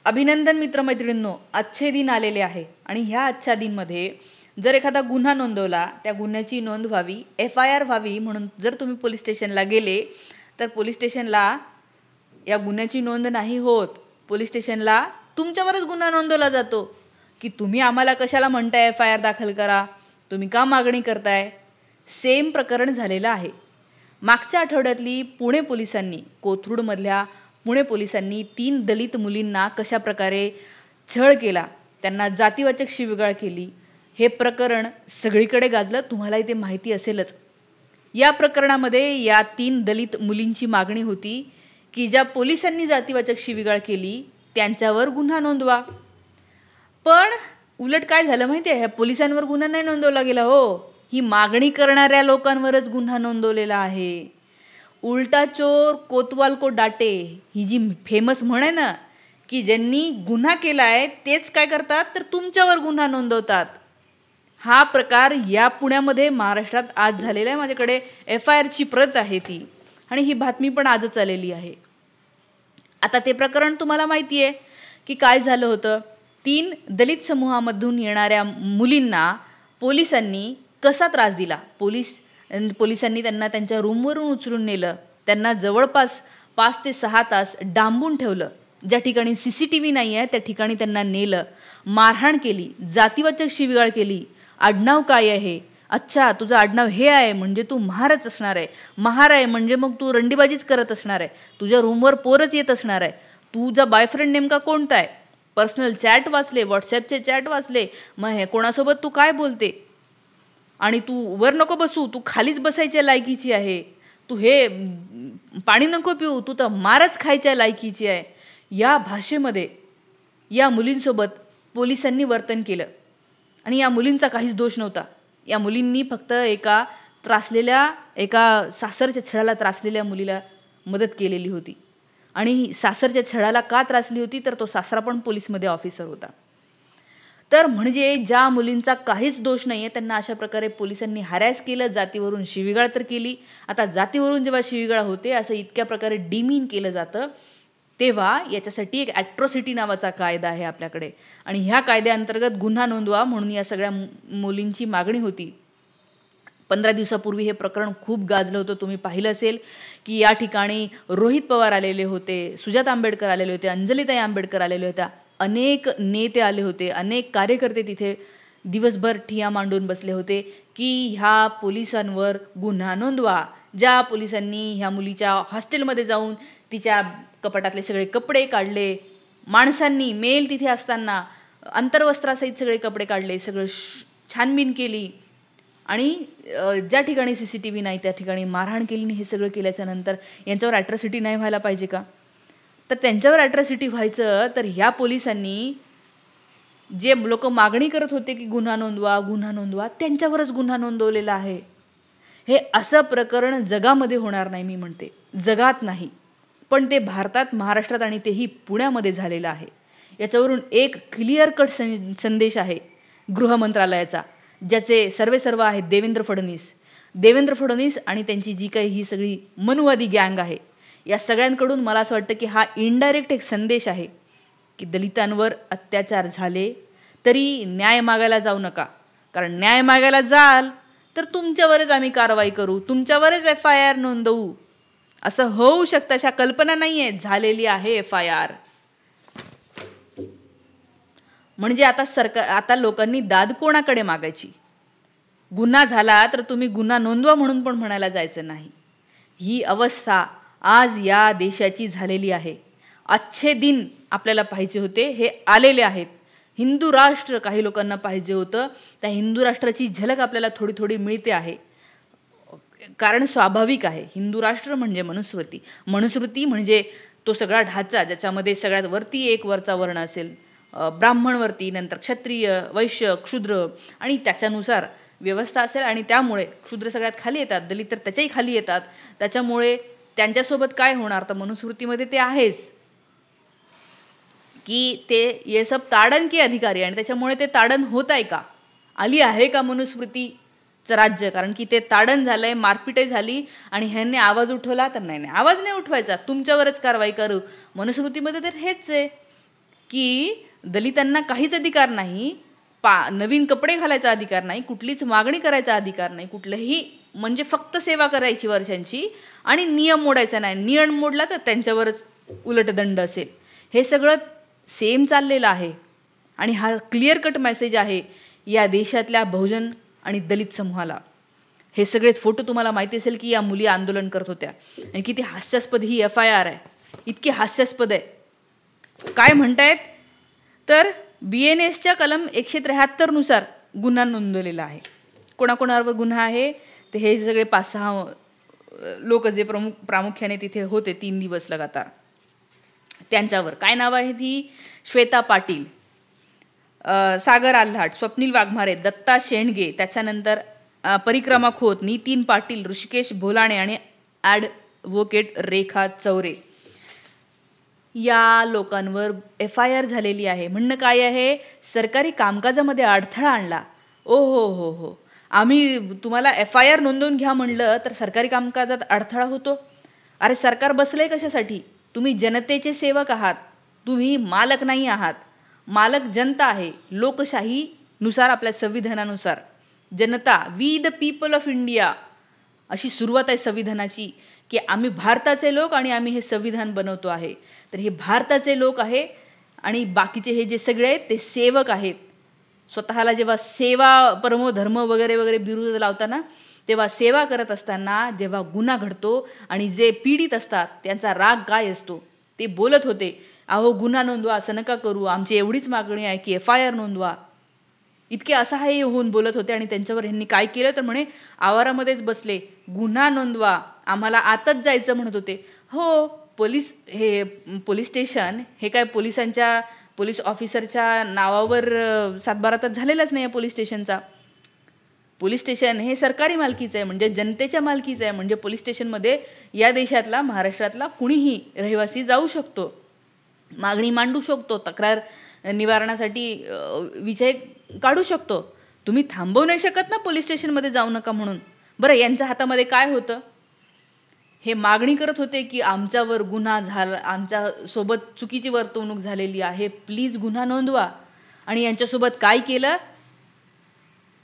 अभिनंदन मित्रमैत्रिणींनो, अच्छे दिन आलेले आहे आणि ह्या आजच्या दिनमध्ये जर एखादा गुन्हा नोंदवला, त्या गुन्ह्याची नोंद व्हावी, FIR व्हावी म्हणून जर तुम्ही पोलीस स्टेशनला गेले तर पोलीस स्टेशनला या गुन्ह्याची नोंद नाही होत. पोलीस स्टेशनला तुमच्यावरच गुन्हा नोंदवला जातो की तुम्ही आम्हाला कशाला म्हणताय FIR दाखल करा, तुम्ही का मागणी करताय. सेम प्रकरण झालेलं आहे. मागच्या आठवड्यातली पुणे पोलिसांनी, कोथरूडमधल्या पुणे पोलिसांनी 3 दलित मुलींना कशा प्रकारे छळ केला, त्यांना जातीवाचक शिवीगाळ केली, हे प्रकरण सगळीकडे गाजलं. तुम्हालाही ते माहिती असेलच. या प्रकरणामध्ये या 3 दलित मुलींची मागणी होती की ज्या पोलिसांनी जातीवाचक शिवीगाळ केली त्यांच्यावर गुन्हा नोंदवा. पण उलट काय झालं माहिती आहे, ह्या पोलिसांवर गुन्हा नाही नोंदवला गेला हो, ही मागणी करणाऱ्या लोकांवरच गुन्हा नोंदवलेला आहे. उलटा चोर कोतवाल को डाटे, ही जी फेमस म्हण आहे ना, की ज्यांनी गुन्हा केला आहे तेच काय करतात तर तुमच्यावर गुन्हा नोंदवतात. हा प्रकार या पुण्यामध्ये महाराष्ट्रात आज झालेला आहे. माझ्याकडे FIRची प्रत आहे ती, आणि ही बातमी पण आजच आलेली आहे. आता ते प्रकरण तुम्हाला माहिती आहे की काय झालं होतं. 3 दलित समूहामधून येणाऱ्या मुलींना पोलिसांनी कसा त्रास दिला. पोलिसांनी त्यांना त्यांच्या रूमवरून उचलून नेलं, त्यांना जवळपास 5 ते 6 तास डांबून ठेवलं. ज्या ठिकाणी CCTV नाही आहे त्या ठिकाणी त्यांना नेलं, मारहाण केली, जातीवाचक शिवीगाळ केली. आडनाव काय आहे, अच्छा तुझं आडनाव हे आहे म्हणजे तू महारच असणार आहे, महार आहे म्हणजे मग तू रंडीबाजीच करत असणार आहे, तुझ्या रूमवर पोरच येत असणार आहे, तुझा बॉयफ्रेंड नेमका कोणता आहे, पर्सनल चॅट वाचले, व्हॉट्सॲपचे चॅट वाचले, मग हे कोणासोबत तू काय बोलते, आणि तू वर नको बसू, तू खालीच बसायच्या लायकीची आहे, तू हे पाणी नको पिऊ, तू तर मारच खायच्या लायकीची आहे. या भाषेमध्ये या मुलींसोबत पोलिसांनी वर्तन केलं. आणि या मुलींचा काहीच दोष नव्हता. या मुलींनी फक्त एका सासरच्या छळाला त्रासलेल्या मुलीला मदत केलेली होती. आणि सासरच्या छळाला का त्रासली होती तर तो सासरा पण पोलीसमध्ये ऑफिसर होता. तर म्हणजे ज्या मुलींचा काहीच दोष नाही आहे त्यांना अशा प्रकारे पोलिसांनी हॅरॅस केलं, जातीवरून शिवीगाळ तर केली. आता जातीवरून जेव्हा शिवीगाळ होते असं इतक्या प्रकारे डिमीन केलं जातं तेव्हा याच्यासाठी एक ॲट्रॉसिटी नावाचा कायदा आहे आपल्याकडे, आणि ह्या कायद्याअंतर्गत गुन्हा नोंदवा म्हणून या सगळ्या मुलींची मागणी होती. 15 दिवसापूर्वी हे प्रकरण खूप गाजलं होतं. तुम्ही पाहिलं असेल की या ठिकाणी रोहित पवार आलेले होते, सुजाता आंबेडकर आलेले होते, अंजलीताई आंबेडकर आलेले होत्या, अनेक नेते आले होते, अनेक कार्यकर्ते तिथे दिवसभर ठिय्या मांडून बसले होते की ह्या पोलिसांवर गुन्हा नोंदवा. ज्या पोलिसांनी ह्या मुलीच्या हॉस्टेलमध्ये जाऊन तिच्या कपाटातले सगळे कपडे काढले, माणसांनी मेल तिथे असताना अंतर्वस्त्रासहित सगळे कपडे काढले, सगळं छानबीन केली, आणि ज्या ठिकाणी CCTV नाही त्या ठिकाणी मारहाण केली. हे सगळं केल्याच्या नंतर यांच्यावर ॲट्रॉसिटी नाही व्हायला पाहिजे का? तर त्यांच्यावर ॲट्रॉसिटी व्हायचं तर ह्या पोलिसांनी जे लोक मागणी करत होते की गुन्हा नोंदवा गुन्हा नोंदवा त्यांच्यावरच गुन्हा नोंदवलेला आहे. हे असं प्रकरण जगामध्ये होणार नाही, मी म्हणते जगात नाही, पण ते भारतात, महाराष्ट्रात आणि तेही पुण्यामध्ये झालेलं आहे. याच्यावरून एक क्लिअर कट संदेश आहे गृहमंत्रालयाचा, ज्याचे सर्व आहेत देवेंद्र फडणवीस आणि त्यांची जी काही ही सगळी मनुवादी गँग आहे, या सगळ्यांकडून मला असं वाटतं की हा इनडायरेक्ट एक संदेश आहे की दलितांवर अत्याचार झाले तरी न्याय मागायला जाऊ नका, कारण न्याय मागायला जाल तर तुमच्यावरच आम्ही कारवाई करू, तुमच्यावरच FIR नोंदवू. असं होऊ शकतं, अशा कल्पना नाही आहे, झालेली आहे FIR. म्हणजे आता लोकांनी दाद कोणाकडे मागायची? गुन्हा झाला तर तुम्ही गुन्हा नोंदवा म्हणून पण म्हणायला जायचं नाही. ही अवस्था आज या देशाची झालेली आहे. अच्छे दिन आपल्याला पाहिजे होते, हे आलेले आहेत. हिंदू राष्ट्र काही लोकांना पाहिजे होतं, त्या हिंदू राष्ट्राची झलक आपल्याला थोडी थोडी मिळते आहे. कारण स्वाभाविक आहे, हिंदू राष्ट्र म्हणजे मनुस्मृती म्हणजे तो सगळा ढाचा ज्याच्यामध्ये सगळ्यात वरती एक वरचा वर्ण असेल, ब्राह्मणवरती, नंतर क्षत्रिय, वैश्य, क्षुद्र, आणि त्याच्यानुसार व्यवस्था असेल, आणि त्यामुळे क्षुद्र सगळ्यात खाली येतात, दलित तर त्याच्याही खाली येतात. त्याच्यामुळे त्यांच्यासोबत काय होणार तर मनुस्मृतीमध्ये ते आहेच की ते ये सब ताडन के अधिकारी, आणि त्याच्यामुळे ते ताडन होत आहे का, आली आहे का मनुस्मृतीचं राज्य? कारण की ते ताडन झालंय, मारपीटही झाली, आणि ह्यांनी आवाज उठवला तर नाही, आवाज नाही उठवायचा, तुमच्यावरच कारवाई करू. मनुस्मृतीमध्ये तर हेच आहे की दलितांना काहीच अधिकार नाही, नवीन कपडे घालायचा अधिकार नाही, कुठलीच मागणी करायचा अधिकार नाही, कुठलंही म्हणजे फक्त सेवा करायची वर्षांची आणि नियम मोडायचा नाही. नियम मोडला तर त्यांच्यावरच उलट दंड असेल. हे सगळं सेम चाललेलं आहे आणि हा क्लिअर कट मेसेज आहे या देशातल्या बहुजन आणि दलित समूहाला. हे सगळे फोटो तुम्हाला माहिती असेल की या मुली आंदोलन करत होत्या आणि किती हास्यास्पद ही FIR आहे, इतकी हास्यास्पद आहे. काय म्हणतायत तर BNSच्या कलम 173 नुसार गुन्हा नोंदवलेला आहे. कोणाकोणावर गुन्हा आहे ते हे सगळे 5-6 लोक जे प्रामुख्याने तिथे होते 3 दिवस लगातार, त्यांच्यावर काय नाव आहे ती श्वेता पाटील, सागर आल्हाट, स्वप्नील वाघमारे, दत्ता शेंडगे, त्याच्यानंतर परिक्रमा खोत, नितीन पाटील, ऋषिकेश भोलाणे आणि ॲडव्होकेट रेखा चौरे. या लोकांवर FIR झालेली आहे. म्हणणं काय आहे, सरकारी कामकाजामध्ये अडथळा आणला. ओ हो हो हो, आम्ही तुम्हाला FIR नोंदवून घ्या म्हणलं तर सरकारी कामकाजात अडथळा होतो. अरे सरकार बसलंय कशासाठी? तुम्ही जनतेचे सेवक आहात, तुम्ही मालक नाही आहात. मालक जनता आहे. लोकशाहीनुसार, आपल्या संविधानानुसार जनता, we the people of India, अशी सुरुवात आहे संविधानाची की आम्ही भारताचे लोक आणि आम्ही हे संविधान बनवतो आहे. तर हे भारताचे लोक आहे आणि बाकीचे हे जे सगळे आहेत ते सेवक आहेत. स्वतःला जेव्हा सेवा परमो धर्म वगैरे वगैरे बिरुद लावताना, तेव्हा सेवा करत असताना जेव्हा गुन्हा घडतो आणि जे पीडित असतात त्यांचा राग काय असतो ते बोलत होते. अहो गुन्हा नोंदवा, असं नका करू, आमची एवढीच मागणी आहे की FIR नोंदवा. इतके असहाय्य होऊन बोलत होते आणि त्यांच्यावर ह्यांनी काय केलं तर म्हणे आवारामध्येच बसले, गुन्हा नोंदवा, आम्हाला आतच जायचं म्हणत होते. हो, पोलीस स्टेशन हे काय पोलीस ऑफिसरच्या नावावर सातबारा तर झालेलाच नाही. पोलीस स्टेशनचा, पोलीस स्टेशन हे सरकारी मालकीचं आहे, म्हणजे जनतेच्या मालकीचं आहे. म्हणजे पोलीस स्टेशनमध्ये या देशातला, महाराष्ट्रातला कुणीही रहिवासी जाऊ शकतो, मागणी मांडू शकतो, तक्रार निवारणासाठी विषय काढू शकतो. तुम्ही थांबवू नाही शकत ना पोलीस स्टेशनमध्ये जाऊ नका म्हणून. बरं, यांच्या हातामध्ये काय होतं? हे मागणी करत होते की आमच्यावर गुन्हा झाला, आमच्यासोबत चुकीची वर्तवणूक झालेली आहे, प्लीज गुन्हा नोंदवा. आणि यांच्यासोबत काय केलं?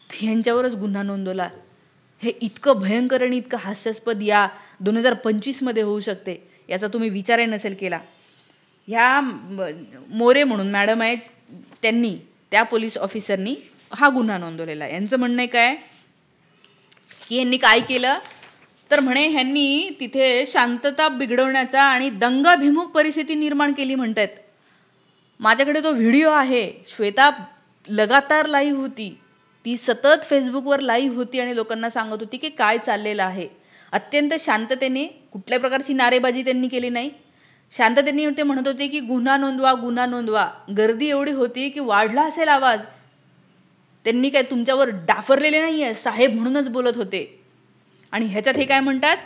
यांच्यावरच गुन्हा नोंदवला. हे इतकं भयंकर आणि इतकं हास्यास्पद या 2025 होऊ शकते याचा तुम्ही विचारही नसेल केला. ह्या मोरे म्हणून मॅडम आहेत, त्यांनी, त्या पोलीस ऑफिसरनी हा गुन्हा नोंदवलेला आहे. यांचं म्हणणं काय की यांनी काय केलं तर म्हणे ह्यांनी तिथे शांतता बिघडवण्याचा आणि दंगाभिमुख परिस्थिती निर्माण केली म्हणतात. माझ्याकडे तो व्हिडिओ आहे. श्वेता लगातार लाईव्ह होती, ती सतत फेसबुकवर लाईव्ह होती आणि लोकांना सांगत होती की काय चाललेलं आहे. अत्यंत शांततेने, कुठल्याही प्रकारची नारेबाजी त्यांनी केली नाही. शांततेने ते म्हणत होते की गुन्हा नोंदवा, गुन्हा नोंदवा. गर्दी एवढी होती की वाढला असेल आवाज. त्यांनी काय तुमच्यावर डाफरलेले नाही आहे, साहेब म्हणूनच बोलत होते. आणि ह्याच्यात हे काय म्हणतात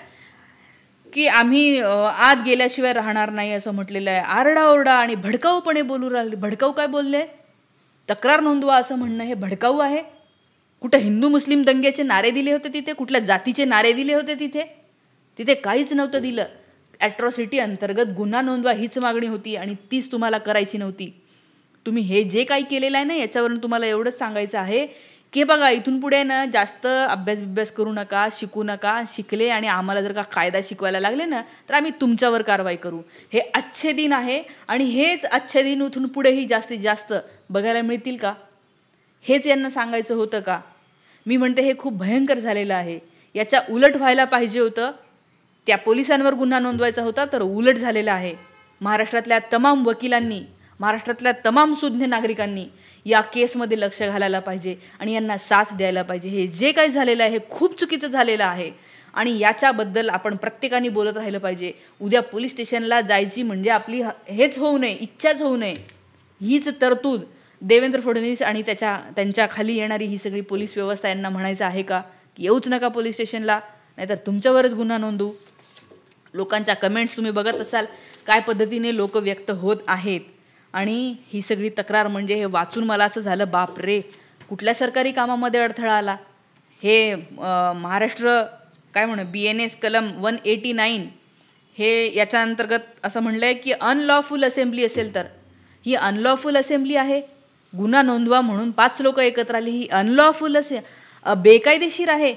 की आम्ही आत गेल्याशिवाय राहणार नाही असं म्हटलेलं आहे. आरडाओरडा आणि भडकाऊपणे बोलू राहिले. भडकाऊ काय बोलले? तक्रार नोंदवा असं म्हणणं हे भडकाऊ आहे? कुठं हिंदू मुस्लिम दंग्याचे नारे दिले होते तिथे? कुठल्या जातीचे नारे दिले होते तिथे? तिथे काहीच नव्हतं दिलं. ॲट्रॉसिटी अंतर्गत गुन्हा नोंदवा हीच मागणी होती आणि तीच तुम्हाला करायची नव्हती. तुम्ही हे जे काही केलेलं आहे ना, याच्यावरून तुम्हाला एवढंच सांगायचं आहे की बघा, इथून पुढे ना जास्त अभ्यास करू नका, शिकू नका. शिकले आणि आम्हाला जर का कायदा शिकवायला लागले ना तर आम्ही तुमच्यावर कारवाई करू. हे अच्छे दिन आहे आणि हेच अच्छे दिन इथून पुढेही जास्तीत जास्त बघायला मिळतील का? हेच यांना सांगायचं होतं का? मी म्हणते हे खूप भयंकर झालेलं आहे. याच्या उलट व्हायला पाहिजे होतं. त्या पोलिसांवर गुन्हा नोंदवायचा होता तर उलट झालेला आहे. महाराष्ट्रातल्या तमाम वकिलांनी, महाराष्ट्रातल्या तमाम सुज्ञ नागरिकांनी या केसमध्ये लक्ष घालायला पाहिजे आणि यांना साथ द्यायला पाहिजे. हे जे काही झालेलं आहे हे खूप चुकीचं झालेलं आहे आणि याच्याबद्दल आपण प्रत्येकाने बोलत राहिलं पाहिजे. उद्या पोलीस स्टेशनला जायची म्हणजे आपली हेच होऊ नये, इच्छाच होऊ नये. हीच तरतूद देवेंद्र फडणवीस आणि त्यांच्या खाली येणारी ही सगळी पोलीस व्यवस्था यांना म्हणायचं आहे का की येऊच नका पोलीस स्टेशनला, नाहीतर तुमच्यावरच गुन्हा नोंदवू. लोकांच्या कमेंट्स तुम्ही बघत असाल काय पद्धतीने लोक व्यक्त होत आहेत. आणि ही सगळी तक्रार म्हणजे हे वाचून मला असं झालं, बाप रे, कुठल्या सरकारी कामामध्ये अडथळा आला. हे महाराष्ट्र काय म्हणू, BNS कलम 189 हे याच्या अंतर्गत असं म्हणलं आहे की अनलॉफुल असेंब्ली असेल तर ही अनलॉफुल असेंब्ली आहे. गुन्हा नोंदवा म्हणून 5 लोक एकत्र आली, ही अनलॉफुल बेकायदेशीर आहे.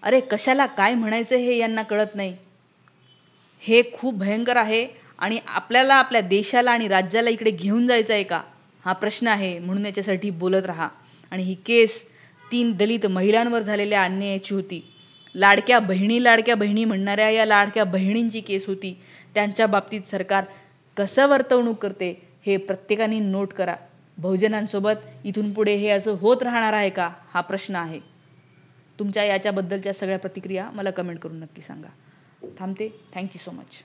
अरे कशाला काय म्हणायचं हे यांना कळत नाही. हे खूप भयंकर आहे आणि आपल्याला आपल्या देशाला आणि राज्याला इकडे घेऊन जायचं आहे का, हा प्रश्न आहे. म्हणून याच्यासाठी बोलत राहा. आणि ही केस 3 दलित महिलांवर झालेल्या अन्यायाची होती. लाडक्या बहिणी म्हणणाऱ्या या लाडक्या बहिणींची केस होती. त्यांच्या बाबतीत सरकार कसं वर्तवणूक करते हे प्रत्येकाने नोट करा. बहुजनांसोबत इथून पुढे हे असं होत राहणार आहे का, हा प्रश्न आहे. तुमच्या याच्याबद्दलच्या सगळ्या प्रतिक्रिया मला कमेंट करून नक्की सांगा. थांबते. Thank you so much.